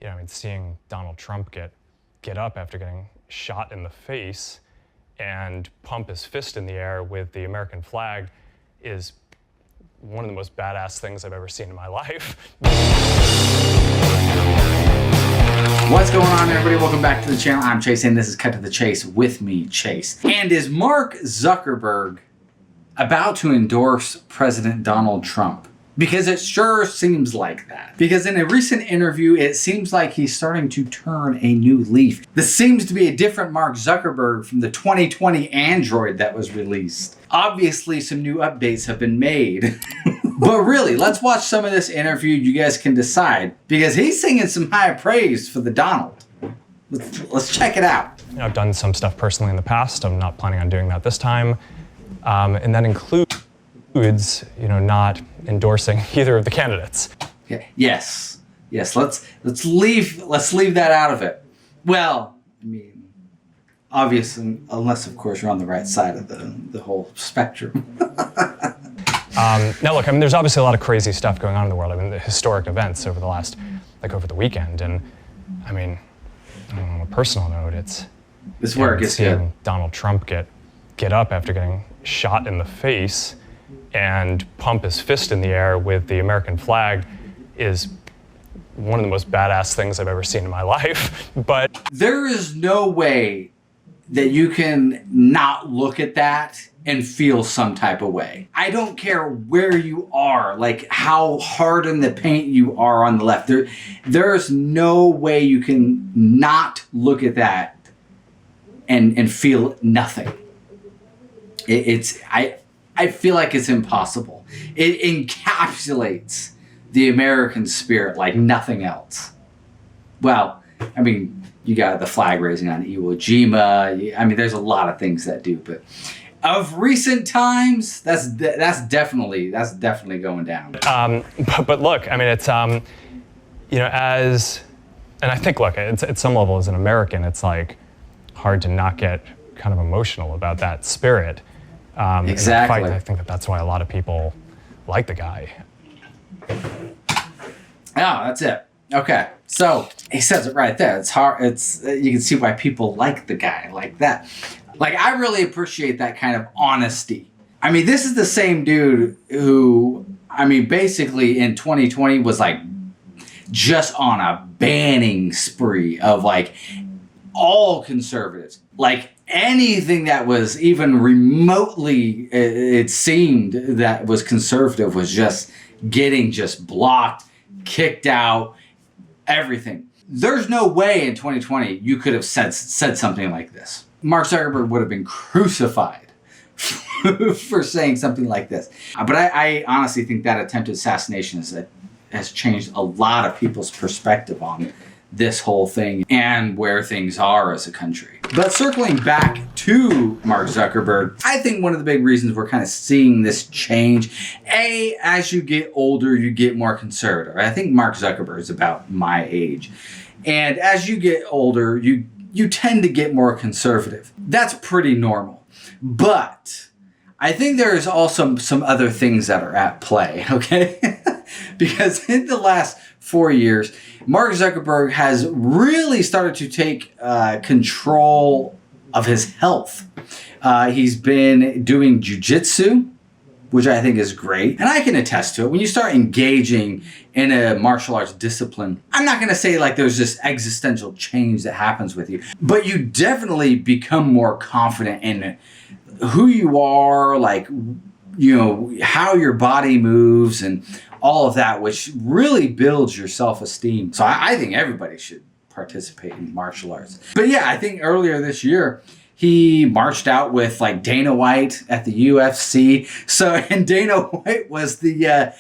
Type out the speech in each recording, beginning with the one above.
I mean, seeing Donald Trump get up after getting shot in the face and pump his fist in the air with the American flag is one of the most badass things I've ever seen in my life. What's going on, everybody? Welcome back to the channel. I'm Chase, and this is Cut to the Chase with me, Chase. And is Mark Zuckerberg about to endorse President Donald Trump? Because it sure seems like that. Because in a recent interview, it seems like he's starting to turn a new leaf. This seems to be a different Mark Zuckerberg from the 2020 Android that was released. Obviously, some new updates have been made. But really, let's watch some of this interview. You guys can decide. Because he's singing some high praise for the Donald. Let's check it out. I've done some stuff personally in the past. I'm not planning on doing that this time. And that includes not endorsing either of the candidates. Okay. Yes. Let's leave that out of it. Well, I mean, obviously, unless of course you're on the right side of the whole spectrum. Now look, I mean, there's obviously a lot of crazy stuff going on in the world. I mean, the historic events over the weekend, and I mean, on a personal note, this is where it gets seeing good. Donald Trump get up after getting shot in the face and pump his fist in the air with the American flag is one of the most badass things I've ever seen in my life. But there is no way that you can not look at that and feel some type of way. I don't care where you are, like how hard in the paint you are on the left. There's no way you can not look at that and feel nothing. I feel like it's impossible. It encapsulates the American spirit like nothing else. Well, I mean, you got the flag raising on Iwo Jima. I mean, there's a lot of things that do, but of recent times, that's definitely going down. But look, I mean, it's and I think, look, it's at some level as an American, it's like hard to not get kind of emotional about that spirit. Exactly. In fact, I think that's why a lot of people like the guy. Oh, that's it. Okay, so he says it right there. It's hard. You can see why people like the guy like that. Like, I really appreciate that kind of honesty. I mean, this is the same dude who, I mean, basically in 2020 was like just on a banning spree of like all conservatives. Like anything that was even remotely, it seemed that was conservative was just getting blocked, kicked out, everything. There's no way in 2020 you could have said something like this. Mark Zuckerberg would have been crucified for saying something like this. But I honestly think that attempted assassination has changed a lot of people's perspective on this whole thing and where things are as a country. But circling back to Mark Zuckerberg, I think one of the big reasons we're kind of seeing this change, as you get older, you get more conservative. I think Mark Zuckerberg is about my age. And as you get older, you tend to get more conservative. That's pretty normal. But I think there's also some other things that are at play, okay? Because in the last 4 years, Mark Zuckerberg has really started to take control of his health. He's been doing jujitsu, which I think is great. And I can attest to it. When you start engaging in a martial arts discipline, I'm not going to say like there's this existential change that happens with you, but you definitely become more confident in who you are, like, how your body moves and all of that, which really builds your self-esteem. So I think everybody should participate in martial arts. But yeah, I think earlier this year, he marched out with like Dana White at the UFC. And Dana White was the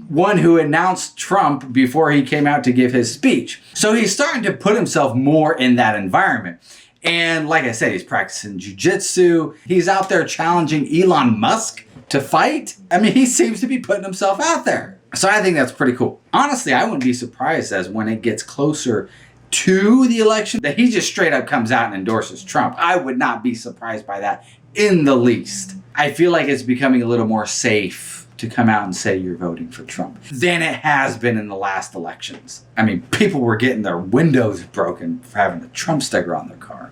one who announced Trump before he came out to give his speech. So he's starting to put himself more in that environment. And like I said, he's practicing jiu-jitsu. He's out there challenging Elon Musk to fight. I mean, he seems to be putting himself out there. So I think that's pretty cool. Honestly, I wouldn't be surprised as when it gets closer to the election that he just straight up comes out and endorses Trump. I would not be surprised by that in the least. I feel like it's becoming a little more safe to come out and say you're voting for Trump than it has been in the last elections. I mean, people were getting their windows broken for having a Trump sticker on their car.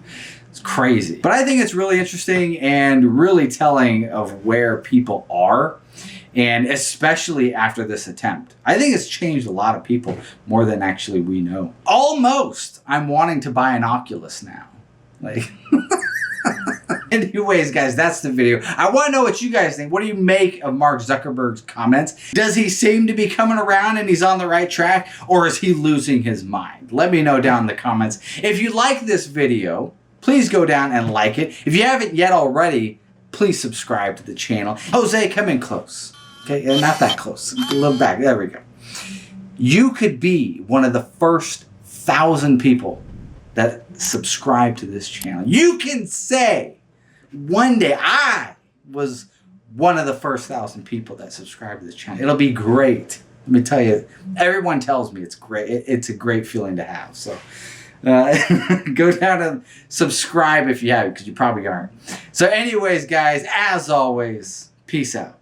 It's crazy. But I think it's really interesting and really telling of where people are, and especially after this attempt. I think it's changed a lot of people more than actually we know. Almost, I'm wanting to buy an Oculus now. Like... Anyways, guys, that's the video. I want to know what you guys think. What do you make of Mark Zuckerberg's comments? Does he seem to be coming around and he's on the right track, or is he losing his mind? Let me know down in the comments. If you like this video, please go down and like it. If you haven't yet already, please subscribe to the channel. Jose, come in close. Okay, not that close. A little back. There we go. You could be one of the first 1,000 people that subscribe to this channel. You can say, one day I was one of the first 1,000 people that subscribe to this channel. It'll be great. Let me tell you, everyone tells me it's great. It's a great feeling to have. So go down and subscribe if you haven't, because you probably aren't. So anyways, guys, as always, peace out.